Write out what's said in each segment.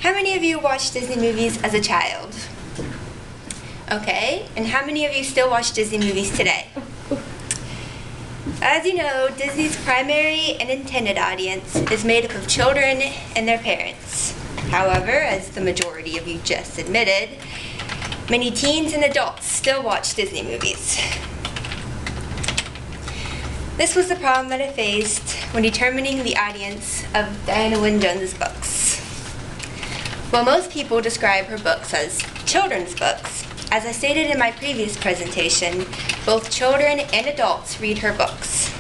How many of you watched Disney movies as a child? Okay, and how many of you still watch Disney movies today? As you know, Disney's primary and intended audience is made up of children and their parents. However, as the majority of you just admitted, many teens and adults still watch Disney movies. This was the problem that I faced when determining the audience of Diana Wynne Jones's books. While most people describe her books as children's books, as I stated in my previous presentation, both children and adults read her books.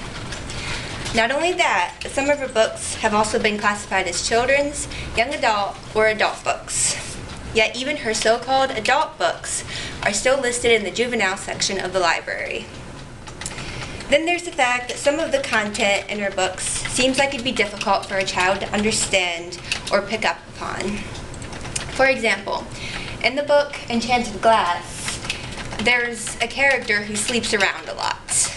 Not only that, but some of her books have also been classified as children's, young adult, or adult books. Yet even her so-called adult books are still listed in the juvenile section of the library. Then there's the fact that some of the content in her books seems like it'd be difficult for a child to understand or pick up upon. For example, in the book Enchanted Glass, there's a character who sleeps around a lot.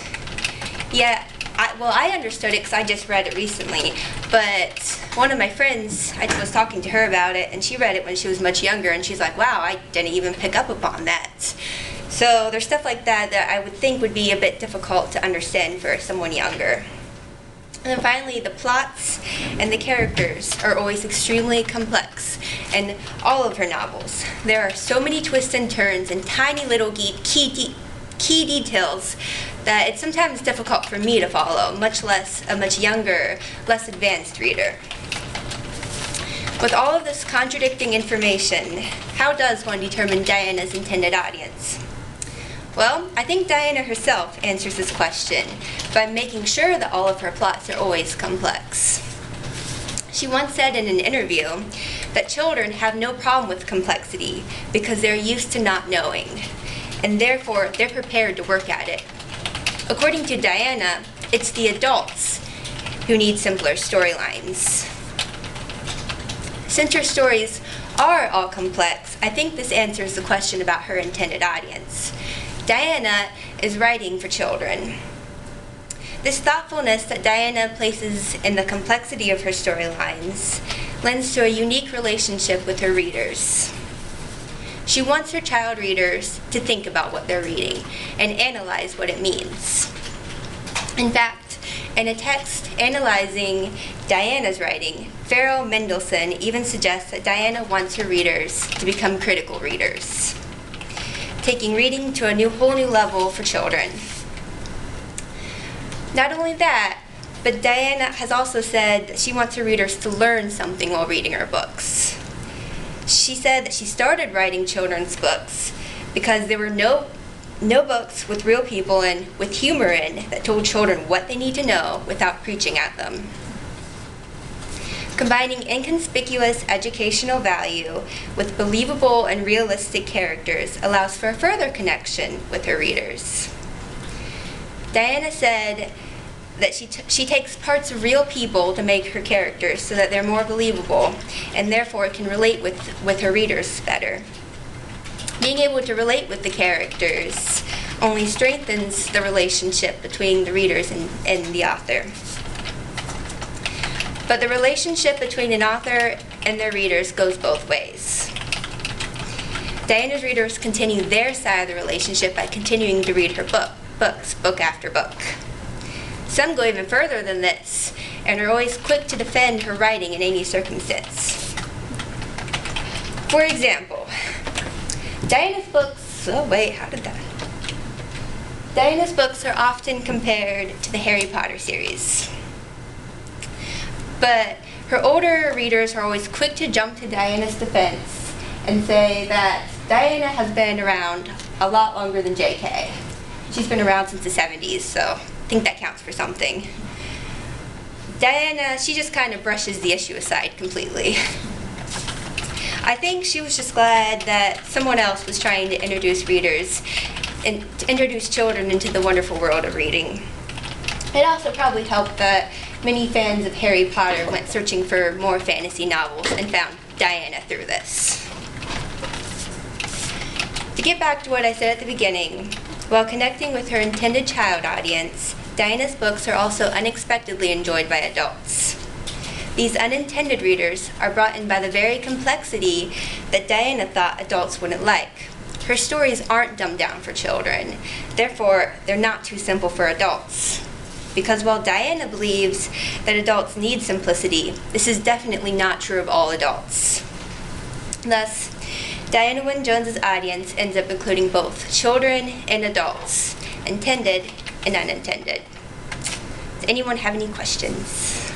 Yet, I understood it because I just read it recently, but one of my friends, I was talking to her about it, and she read it when she was much younger, and she's like, wow, I didn't even pick up upon that. So there's stuff like that that I would think would be a bit difficult to understand for someone younger. And then finally, the plots and the characters are always extremely complex in all of her novels. There are so many twists and turns and tiny little key details that it's sometimes difficult for me to follow, much less a much younger, less advanced reader. With all of this contradicting information, how does one determine Diana's intended audience? Well, I think Diana herself answers this question by making sure that all of her plots are always complex. She once said in an interview that children have no problem with complexity because they're used to not knowing, and therefore they're prepared to work at it. According to Diana, it's the adults who need simpler storylines. Since her stories are all complex, I think this answers the question about her intended audience. Diana is writing for children. This thoughtfulness that Diana places in the complexity of her storylines lends to a unique relationship with her readers. She wants her child readers to think about what they're reading and analyze what it means. In fact, in a text analyzing Diana's writing, Farrell Mendelson even suggests that Diana wants her readers to become critical readers, taking reading to a whole new level for children. Not only that, but Diana has also said that she wants her readers to learn something while reading her books. She said that she started writing children's books because there were no books with real people and with humor in that told children what they need to know without preaching at them. Combining inconspicuous educational value with believable and realistic characters allows for a further connection with her readers. Diana said that she takes parts of real people to make her characters so that they're more believable and therefore can relate with her readers better. Being able to relate with the characters only strengthens the relationship between the readers and the author. But the relationship between an author and their readers goes both ways. Diana's readers continue their side of the relationship by continuing to read her books, book after book. Some go even further than this and are always quick to defend her writing in any circumstance. For example, Diana's books are often compared to the Harry Potter series. But her older readers are always quick to jump to Diana's defense and say that Diana has been around a lot longer than J.K. She's been around since the 70s, so I think that counts for something. Diana, she just kind of brushes the issue aside completely. I think she was just glad that someone else was trying to introduce readers and to introduce children into the wonderful world of reading. It also probably helped that many fans of Harry Potter went searching for more fantasy novels and found Diana through this. To get back to what I said at the beginning, while connecting with her intended child audience, Diana's books are also unexpectedly enjoyed by adults. These unintended readers are brought in by the very complexity that Diana thought adults wouldn't like. Her stories aren't dumbed down for children. Therefore, they're not too simple for adults. Because while Diana believes that adults need simplicity, this is definitely not true of all adults. Thus, Diana Wynne Jones's audience ends up including both children and adults, intended and unintended. Does anyone have any questions?